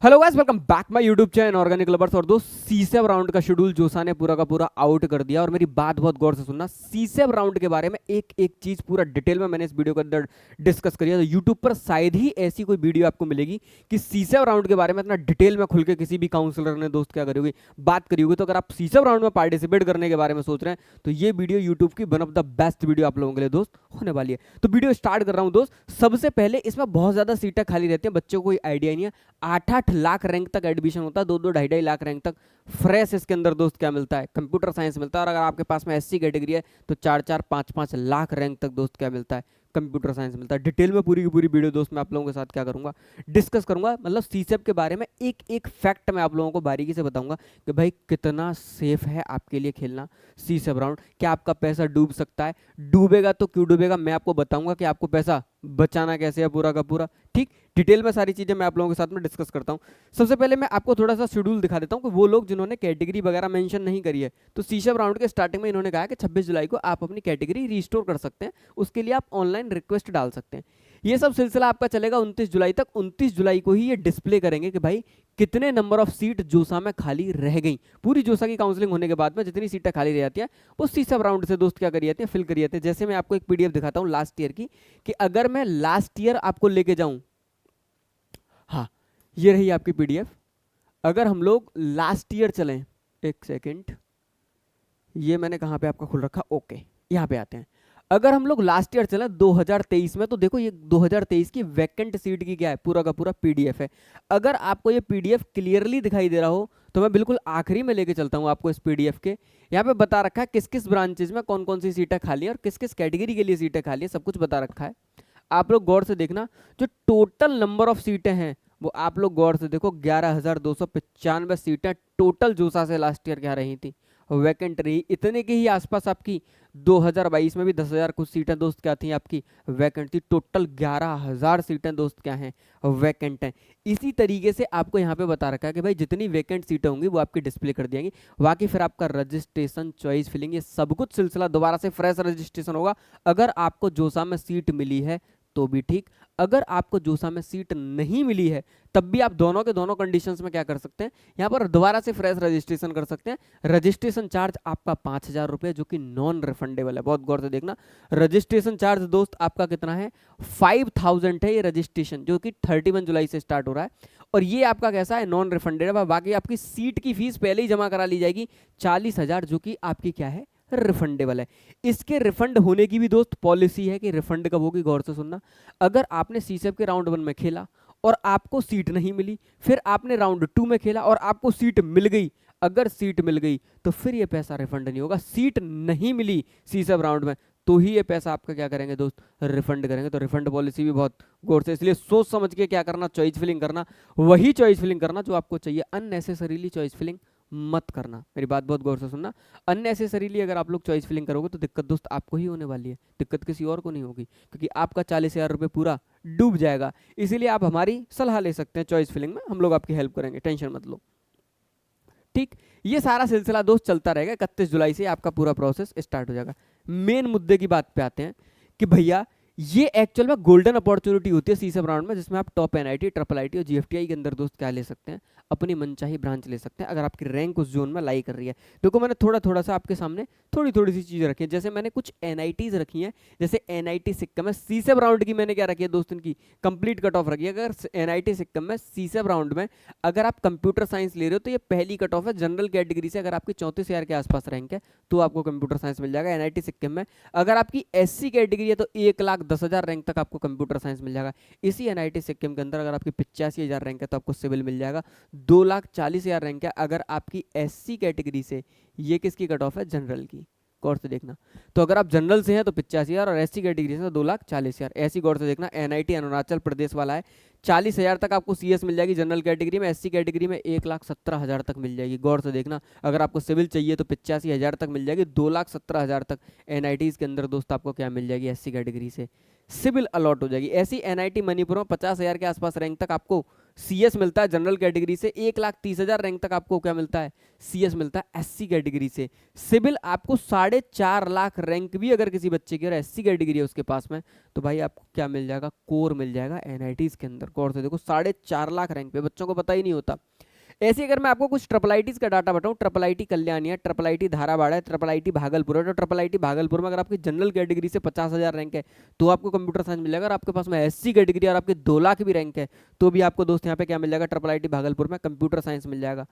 Hello guys, welcome back my YouTube channel organic lovers. और दोस्त, सीसेव round का schedule जोसा ने पूरा का पूरा आउट कर दिया। और मेरी बात बहुत गौर से सुनना, सीसेव राउंड के बारे में एक एक चीज पूरा डिटेल में मैंने इस वीडियो के अंदर डिस्कस करी है। तो यूट्यूब पर शायद ही ऐसी कोई वीडियो आपको मिलेगी कि सीसेव राउंड के बारे में इतना डिटेल में खुल के किसी भी काउंसलर ने दोस्त क्या करी होगी, बात करी होगी। तो अगर आप सीसेव राउंड में पार्टिसिपेट करने के बारे में सोच रहे हैं तो ये वीडियो यूट्यूब की one of the best video आप लोगों के लिए दोस्त होने वाली है। तो वीडियो स्टार्ट कर रहा हूँ दोस्त। सबसे पहले इसमें बहुत ज्यादा सीटें खाली रहती हैं, बच्चों को कोई आइडिया नहीं है। 8-8 लाख रैंक तक एडमिशन होता है, 2-2 ढाई-ढाई लाख रैंक तक फ्रेश इसके अंदर दोस्त क्या मिलता है, कंप्यूटर साइंस मिलता है। और अगर आपके पास में एससी कैटेगरी है तो 4-4 5-5 लाख रैंक तक दोस्त क्या मिलता है, कंप्यूटर साइंस मिलता है। डिटेल में पूरी की पूरी वीडियो दोस्त मैं आप लोगों के साथ क्या करूंगा, डिस्कस करूंगा। मतलब सीसेप के बारे में एक एक फैक्ट मैं आप लोगों को बारीकी से बताऊंगा कि भाई कितना सेफ है आपके लिए खेलना सीसेप राउंड। क्या आपका पैसा डूब सकता है, डूबेगा तो क्यों डूबेगा, मैं आपको बताऊंगा कि आपको पैसा बचाना कैसे है पूरा का पूरा। ठीक, डिटेल में सारी चीजें मैं आप लोगों के साथ में डिस्कस करता हूं। सबसे पहले मैं आपको थोड़ा सा शेड्यूल दिखा देता हूं कि वो लोग जिन्होंने कैटेगरी वगैरह मेंशन नहीं करी है, तो सीसेप राउंड के स्टार्टिंग में इन्होंने कहा कि 26 जुलाई को आप अपनी कैटेगरी रिस्टोर कर सकते हैं। उसके लिए आप ऑनलाइन रिक्वेस्ट डाल सकते हैं। ये सब सिलसिला आपका चलेगा 29 जुलाई तक। 29 जुलाई को ही ये डिस्प्ले करेंगे कि भाई कितने नंबर ऑफ सीट जोसा में खाली रह गई। पूरी जोसा की काउंसलिंग होने के बाद में जितनी सीटें खाली रह जाती है वो सीसेप राउंड से दोस्त क्या करी जाती है, फिल करी जाती है। जैसे मैं आपको एक पीडीएफ दिखाता हूँ लास्ट ईयर की, कि अगर मैं लास्ट ईयर आपको लेके जाऊं, हाँ ये रही आपकी पीडीएफ। अगर हम लोग लास्ट ईयर चलें, एक सेकेंड, ये मैंने कहां पे आपका खुल रखा, ओके यहां पे आते हैं। अगर हम लोग लास्ट ईयर चलें 2023 में, तो देखो ये 2023 की वैकेंट सीट की क्या है, पूरा का पूरा पीडीएफ है। अगर आपको ये पीडीएफ क्लियरली दिखाई दे रहा हो तो मैं बिल्कुल आखिरी में लेके चलता हूं आपको इस पीडीएफ के। यहाँ पे बता रखा है किस किस ब्रांचेज में कौन कौन सी सीटें खाली है और किस किस कैटेगरी के लिए सीटें खाली है, सब कुछ बता रखा है। आप लोग गौर से देखना, जो टोटल नंबर ऑफ सीटें हैं वो आप लोग गौर से देखो, 11,295 सीटें टोटल जोसा से लास्ट ईयर क्या रही थी, वैकेंट रही। इतने के ही आसपास आपकी 2022 में भी 10,000 कुछ सीटें दोस्त क्या थी आपकी वैकेंट थी। टोटल 11,000 सीटें दोस्त क्या हैं, वैकेंट हैं। इसी तरीके से आपको यहाँ पे बता रखा है कि भाई जितनी वैकेंट सीटें होंगी वो आपकी डिस्प्ले कर देंगी। बाकी फिर आपका रजिस्ट्रेशन, चॉइस फिलिंग, ये सब कुछ सिलसिला दोबारा से फ्रेश रजिस्ट्रेशन होगा। अगर आपको जोसा में सीट मिली है तो भी ठीक, अगर आपको जोसा में सीट नहीं मिली है तब भी आप दोनों के दोनों कंडीशंस में क्या कर सकते हैं, यहाँ पर दोबारा से फ्रेश रजिस्ट्रेशन कर सकते हैं। रजिस्ट्रेशन चार्ज आपका 5,000 रुपये, जो कि नॉन रिफंडेबल है। बहुत गौर से देखना, रजिस्ट्रेशन चार्ज दोस्त आपका कितना है, 5,000 है ये रजिस्ट्रेशन, जो कि 31 जुलाई से स्टार्ट हो रहा है। और ये आपका कैसा है, नॉन रिफंडेबल। बाकी आपकी सीट की फीस पहले ही जमा करा ली जाएगी 40,000, जो कि आपकी क्या है, रिफंडेबल है। इसके रिफंड होने की भी दोस्त पॉलिसी है कि रिफंड कब होगी, गौर से सुनना। अगर आपने सीसेप के राउंड 1 में खेला और आपको सीट नहीं मिली, फिर आपने राउंड 2 में खेला और आपको सीट मिल गई, अगर सीट मिल गई तो फिर ये पैसा रिफंड नहीं होगा। सीट नहीं मिली सीसेप राउंड में तो ही ये पैसा आपका क्या करेंगे दोस्त, रिफंड करेंगे। तो रिफंड पॉलिसी भी बहुत गौर से, इसलिए सोच समझ के क्या करना, चॉइस फिलिंग करना, वही चॉइस फिलिंग करना जो आपको चाहिए। अननेसेसरीली चॉइस फिलिंग मत करना, मेरी बात बहुत गौर से सुनना। अननेसेसरीली अगर आप लोग चॉइस फिलिंग करोगे तो दिक्कत दोस्त आपको ही होने वाली है, दिक्कत किसी और को नहीं होगी, क्योंकि आपका 40,000 रुपये पूरा डूब जाएगा। इसीलिए आप हमारी सलाह ले सकते हैं चॉइस फिलिंग में, हम लोग आपकी हेल्प करेंगे, टेंशन मत लो। ठीक, ये सारा सिलसिला दोस्त चलता रहेगा। 31 जुलाई से आपका पूरा प्रोसेस स्टार्ट हो जाएगा। मेन मुद्दे की बात पे आते हैं कि भैया ये एक्चुअल में गोल्डन अपॉर्चुनिटी होती है सीसेप राउंड में, जिसमें आप टॉप एनआईटी, ट्रिपल आईटी और जीएफटीआई के अंदर दोस्त क्या ले सकते हैं, अपनी मनचाही ब्रांच ले सकते हैं, अगर आपकी रैंक उस जोन में लाई कर रही है। देखो मैंने थोड़ा थोड़ा सा आपके सामने थोड़ी थोड़ी सी चीजें रखी है। जैसे मैंने कुछ एनआईटीज रखी हैं, जैसे एनआईटी सिक्किम में सीसेप राउंड की मैंने क्या रखी है दोस्त, इनकी कंप्लीट कट ऑफ रखी है। अगर एनआईटी सिक्किम में सीसेप राउंड में अगर आप कंप्यूटर साइंस ले रहे हो तो ये पहली कट ऑफ है जनरल कैटेगरी से। अगर आपकी 34,000 के आसपास रैंक है तो आपको कंप्यूटर साइंस मिल जाएगा एनआईटी सिक्किम में। अगर आपकी एससी कैटेगरी है तो 1,10,000 रैंक तक आपको कंप्यूटर साइंस मिल जाएगा। इसी एनआईटी सिक्किम के अंदर अगर आपकी 85,000 रैंक है तो आपको सिविल मिल जाएगा। 2,40,000 रैंक है अगर आपकी एससी कैटेगरी से। ये किसकी कट ऑफ है, जनरल की, गौर से देखना। तो अगर आप जनरल से हैं तो 85,000 और एससी कैटेगरी से 2,40,000, ऐसी गौर से देखना। एनआईटी अरुणाचल प्रदेश वाला है, 40,000 तक आपको सीएस मिल जाएगी जनरल कैटेगरी में, एससी कैटेगरी में 1,17,000 तक मिल जाएगी, गौर से देखना। अगर आपको सिविल चाहिए तो 85,000 तक मिल जाएगी, 2,17,000 तक एनआईटी के अंदर दोस्त आपको क्या मिल जाएगी, एससी कैटेगरी से सिविल अलॉट हो जाएगी। ऐसी एनआईटी मणिपुर में 50,000 के आसपास रैंक तक आपको CS मिलता है जनरल कैटेगरी से 1,30,000 रैंक तक आपको क्या मिलता है, CS मिलता है SC कैटेगरी से। सिविल आपको 4.5 लाख रैंक भी अगर किसी बच्चे की और SC कैटेगरी है उसके पास में, तो भाई आपको क्या मिल जाएगा, कोर मिल जाएगा NITs के अंदर। गौर से देखो 4.5 लाख रैंक पे बच्चों को पता ही नहीं होता। ऐसे अगर मैं आपको कुछ ट्रिपल आईटीज का डाटा बताऊं, ट्रिपल आईटी कल्याणी है, ट्रिपल आईटी धारावाड़ है, ट्रिपल आईटी भागलपुर है, तो ट्रिपल आईटी भागलपुर में अगर आपकी जनरल कैटेगरी से 50,000 रैंक है तो आपको कंप्यूटर साइंस मिल जाएगा। अगर आपके पास में SC कैटेगरी और आपके 2 लाख भी रैंक है तो भी आपको दोस्त यहाँ पे क्या मिल जाएगा, ट्रिपल आईटी भागलपुर में कंप्यूटर साइंस मिल जाएगा।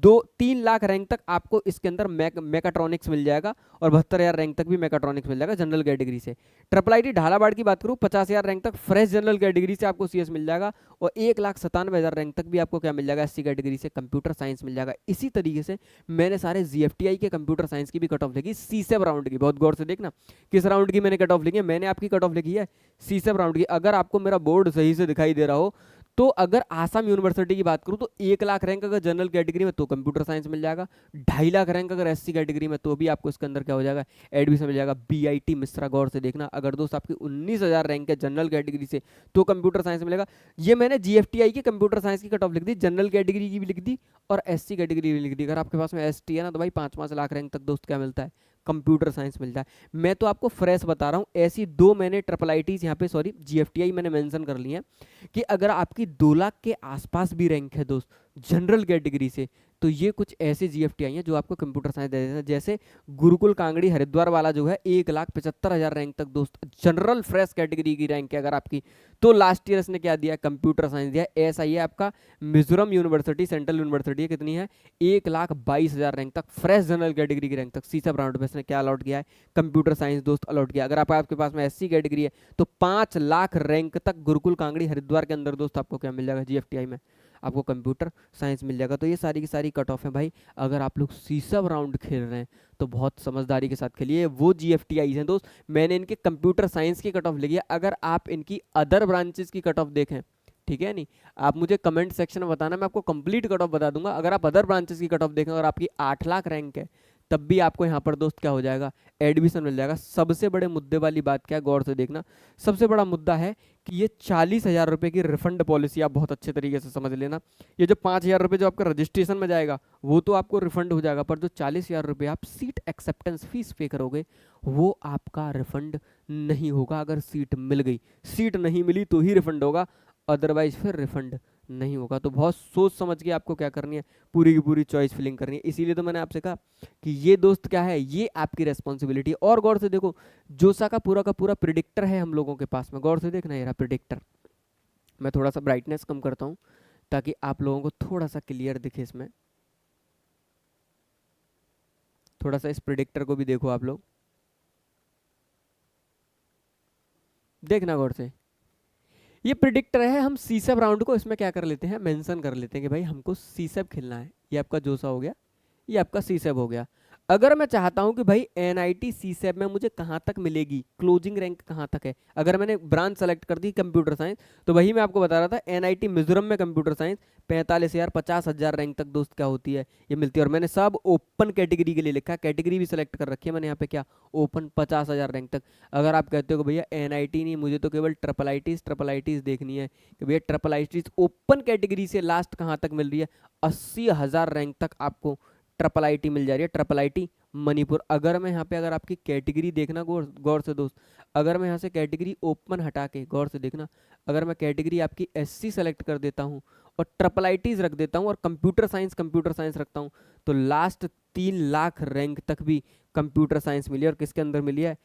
2-3 लाख रैंक तक आपको इसके अंदर मैकाट्रॉनिक्स मिल जाएगा और 72,000 रैंक तक भी मैकाट्रॉनिक्स मिल जाएगा जनरल कैटेगरी से। ट्रिपल आईटी ढालावाड़ की बात करूँ 50,000 रैंक तक फ्रेश जनरल कैटेगरी से आपको CS मिल जाएगा और 1,97,000 रैंक तक भी आपको क्या मिल जाएगा, SC कैटेगरी से कंप्यूटर साइंस मिल जाएगा। इसी तरीके से मैंने सारे GFTI के कंप्यूटर साइंस की भी कट ऑफ लिखी, CSEB राउंड की। बहुत गौर से देखना किस राउंड की मैंने कट ऑफ लिखी है, मैंने आपकी कट ऑफ लिखी है CSEB राउंड की। अगर आपको मेरा बोर्ड सही से दिखाई दे रहा हो तो अगर आसाम यूनिवर्सिटी की बात करूं तो 1 लाख रैंक अगर जनरल कैटेगरी में तो कंप्यूटर साइंस मिल जाएगा, 2.5 लाख रैंक अगर SC कैटेगरी में तो भी आपको इसके अंदर क्या हो जाएगा, एडमिशन मिल जाएगा BIT मिश्रा। गौर से देखना अगर दोस्त आपकी 19,000 रैंक है जनरल कैटेगरी से तो कंप्यूटर साइंस मिलेगा। ये मैंने GFTI की कंप्यूटर साइंस की कट ऑफ लिख दी, जनरल कैटेगरी की भी लिख दी और SC कैटेगरी भी लिख दी। अगर आपके पास में ST है ना तो भाई 5-5 लाख रैंक तक दोस्त क्या मिलता है, कंप्यूटर साइंस मिलता है। मैं तो आपको फ्रेश बता रहा हूँ, ऐसी 2 मैंने ट्रिपल आईटीज यहाँ पे सॉरी GFTI मैंने मेंशन कर ली है कि अगर आपकी 2 लाख के आसपास भी रैंक है दोस्त जनरल कैटेगरी से तो ये कुछ ऐसे GFTI हैं जो आपको कंप्यूटर साइंस दे देते हैं। जैसे गुरुकुल कांगड़ी हरिद्वार वाला जो है 1,75,000 रैंक तक दोस्त जनरल फ्रेश कैटेगरी की रैंक है अगर आपकी, तो लास्ट ईयर इसने क्या दिया, कंप्यूटर साइंस दिया। ऐसा ही है आपका मिजोरम यूनिवर्सिटी सेंट्रल यूनिवर्सिटी है, कितनी है 1,22,000 रैंक तक फ्रेश जनरल कैटेगरी की रैंक तक CSEB राउंड में इसने क्या अलॉट किया है, कंप्यूटर साइंस दोस्त अलॉट किया। अगर आपके पास में SC कैटेगरी है तो 5 लाख रैंक तक गुरुकुल कांगड़ी हरिद्वार के अंदर दोस्त आपको क्या मिल जाएगा, GFTI में आपको कंप्यूटर साइंस मिल जाएगा। तो ये सारी की सारी कट ऑफ है भाई। अगर आप लोग CSEB राउंड खेल रहे हैं तो बहुत समझदारी के साथ खेलिए। वो GFTIs हैं दोस्त, मैंने इनके कंप्यूटर साइंस की कट ऑफ लिखी है। अगर आप इनकी अदर ब्रांचेस की कट ऑफ देखें, ठीक है नहीं, आप मुझे कमेंट सेक्शन में बताना, मैं आपको कंप्लीट कट ऑफ बता दूंगा। अगर आप अदर ब्रांचेस की कट ऑफ देखें और आपकी 8 लाख रैंक है तब भी आपको यहाँ पर दोस्त क्या हो जाएगा, एडमिशन मिल जाएगा। सबसे बड़े मुद्दे वाली बात क्या है, गौर से देखना, सबसे बड़ा मुद्दा है कि ये 40,000 रुपये की रिफंड पॉलिसी आप बहुत अच्छे तरीके से समझ लेना। ये जो 5,000 रुपये जो आपका रजिस्ट्रेशन में जाएगा वो तो आपको रिफंड हो जाएगा, पर जो 40,000 रुपये आप सीट एक्सेप्टेंस फीस पे करोगे वो आपका रिफंड नहीं होगा। अगर सीट मिल गई, सीट नहीं मिली तो ही रिफंड होगा, अदरवाइज फिर रिफंड नहीं होगा। तो बहुत सोच समझ के आपको क्या करनी है, पूरी की पूरी चॉइस फिलिंग करनी है। इसीलिए तो मैंने आपसे कहा कि ये दोस्त क्या है, ये आपकी रेस्पॉन्सिबिलिटी। और गौर से देखो, जोसा का पूरा प्रिडिक्टर है हम लोगों के पास में, गौर से देखना ये रहा प्रिडिक्टर। मैं थोड़ा सा ब्राइटनेस कम करता हूँ ताकि आप लोगों को थोड़ा सा क्लियर दिखे इसमें। थोड़ा सा इस प्रिडिक्टर को भी देखो आप लोग, देखना गौर से। ये प्रिडिक्टर है, हम CSEB राउंड को इसमें क्या कर लेते हैं, मेंशन कर लेते हैं कि भाई हमको CSEB खेलना है। ये आपका जोसा हो गया, ये आपका CSEB हो गया। अगर मैं चाहता हूं कि भाई NIT CSEB में मुझे कहां तक मिलेगी, क्लोजिंग रैंक कहां तक है, अगर मैंने ब्रांच सेलेक्ट कर दी कंप्यूटर साइंस, तो वही मैं आपको बता रहा था NIT मिजोरम में कंप्यूटर साइंस 45,000 50,000 रैंक तक दोस्त क्या होती है, ये मिलती है। और मैंने सब ओपन कैटेगरी के लिए लिखा है, कैटेगरी भी सिलेक्ट कर रखी है मैंने यहाँ पे क्या, ओपन 50,000 रैंक तक। अगर आप कहते हो कि भैया NIT नहीं, मुझे तो केवल ट्रिपल आईटीज देखनी है, कि भैया ट्रिपल आईटीज ओपन कैटेगरी से लास्ट कहाँ तक मिल रही है, 80,000 रैंक तक आपको ट्रिपल आईटी मिल जा रही है, ट्रिपल आईटी मणिपुर। अगर मैं यहाँ पे अगर आपकी कैटेगरी देखना गौर से दोस्त, अगर मैं यहाँ से कैटेगरी ओपन हटा के गौर से देखना, अगर मैं कैटेगरी आपकी SC सेलेक्ट कर देता हूँ और ट्रिपल आईटीज रख देता हूँ और कंप्यूटर साइंस रखता हूँ, तो लास्ट 3 लाख रैंक तक भी कंप्यूटर साइंस मिली है। और किसके अंदर मिली है,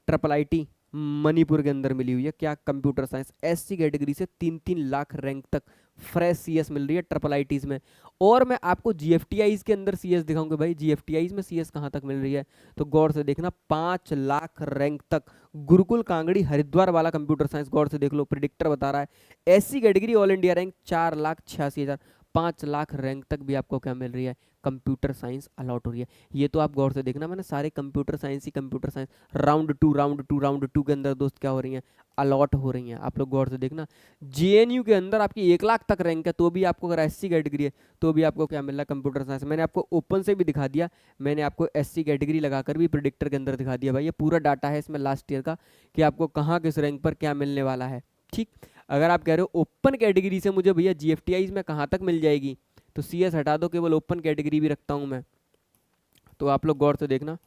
ट्रिपल आईटी मणिपुर के अंदर मिली हुई है क्या, कंप्यूटर साइंस। SC कैटेगरी से 3-3 लाख रैंक तक फ्रेश CS मिल रही है ट्रिपल आईटीज में। और मैं आपको GFTIs के अंदर CS दिखाऊंगा, भाई GFTIs में CS कहाँ तक मिल रही है, तो गौर से देखना 5 लाख रैंक तक गुरुकुल कांगड़ी हरिद्वार वाला कंप्यूटर साइंस। गौर से देख लो, प्रिडिक्टर बता रहा है SC category all India rank 4,86,000, 5 lakh rank तक भी आपको क्या मिल रही है, कंप्यूटर साइंस अलॉट हो रही है। ये तो आप गौर से देखना, मैंने सारे कंप्यूटर साइंस राउंड टू के अंदर दोस्त क्या हो रही हैं, अलॉट हो रही हैं। आप लोग गौर से देखना, JNU के अंदर आपकी 1 लाख तक रैंक है तो भी आपको, अगर SC कैटेगरी है तो भी आपको क्या मिल रहा है, कंप्यूटर साइंस। मैंने आपको ओपन से भी दिखा दिया, मैंने आपको SC कैटेगरी लगाकर भी प्रिडिक्टर के अंदर दिखा दिया। भाई ये पूरा डाटा है इसमें लास्ट ईयर का कि आपको कहाँ किस रैंक पर क्या मिलने वाला है। ठीक, अगर आप कह रहे हो ओपन कैटेगरी से मुझे भैया GFTIs में कहाँ तक मिल जाएगी, तो CS हटा दो, केवल ओपन कैटेगरी भी रखता हूँ मैं। तो आप लोग गौर से देखना,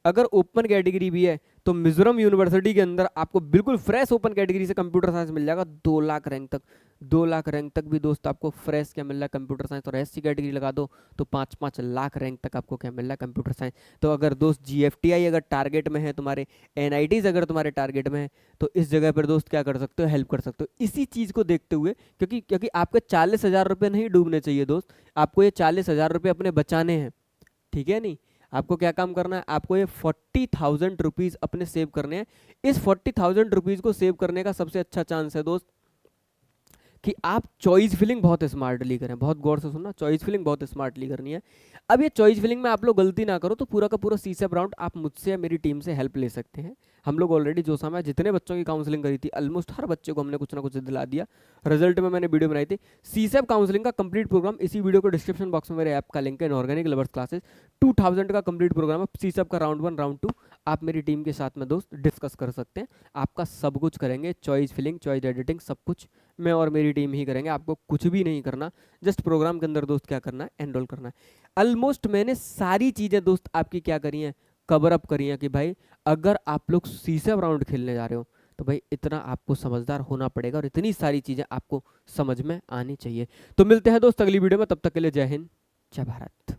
अगर ओपन कैटेगरी भी है तो मिजोरम यूनिवर्सिटी के अंदर आपको बिल्कुल फ्रेश ओपन कैटेगरी से कंप्यूटर साइंस मिल जाएगा 2 लाख रैंक तक। 2 लाख रैंक तक भी दोस्त आपको फ्रेश क्या मिल रहा है, कंप्यूटर साइंस। और SC कैटेगरी लगा दो तो 5-5 लाख रैंक तक आपको क्या मिल रहा है, कंप्यूटर साइंस। तो अगर दोस्त GFTI अगर टारगेट में है तुम्हारे, NITs अगर तुम्हारे टारगेट में है, तो इस जगह पर दोस्त क्या कर सकते हो, हेल्प कर सकते हो इसी चीज़ को देखते हुए। क्योंकि आपके 40,000 रुपये नहीं डूबने चाहिए दोस्त, आपको ये 40,000 रुपये अपने बचाने हैं, ठीक है नहीं। आपको क्या काम करना है, आपको ये 40,000 रुपीज़ अपने सेव करने हैं। इस 40,000 रुपीज़ को सेव करने का सबसे अच्छा चांस है दोस्त कि आप चॉइस फिलिंग बहुत स्मार्टली करें। बहुत गौर से सुनना, चॉइस फिलिंग बहुत स्मार्टली करनी है। अब ये चॉइस फिलिंग में आप लोग गलती ना करो तो पूरा का पूरा CSAP राउंड आप मुझसे या मेरी टीम से हेल्प ले सकते हैं। हम लोग ऑलरेडी जो समय जितने बच्चों की काउंसलिंग करी थी, ऑलमोस्ट हर बच्चे को हमने कुछ ना कुछ दिला दिया। रिजल्ट में मैंने वीडियो बनाई थी। CSAP काउंसलिंग का कंप्लीट प्रोग्राम, इसी वीडियो को डिस्क्रिप्शन बॉक्स में मेरे ऐप का लिंक है, इनऑर्गेनिक लवर्स क्लासेस 2000 का कंप्लीट प्रोग्राम है। CSAP का राउंड 1 राउंड 2 आप मेरी टीम के साथ में दोस्त डिस्कस कर सकते हैं। आपका सब कुछ करेंगे, चॉइस फिलिंग, चॉइस एडिटिंग, सब कुछ मैं और मेरी टीम ही करेंगे। आपको कुछ भी नहीं करना, जस्ट प्रोग्राम के अंदर दोस्त क्या करना है, एनरोल करना है। ऑलमोस्ट मैंने सारी चीज़ें दोस्त आपकी क्या करी हैं, कवर अप करी हैं कि भाई अगर आप लोग CSAP राउंड खेलने जा रहे हो तो भाई इतना आपको समझदार होना पड़ेगा और इतनी सारी चीज़ें आपको समझ में आनी चाहिए। तो मिलते हैं दोस्त अगली वीडियो में, तब तक के लिए जय हिंद, जय भारत।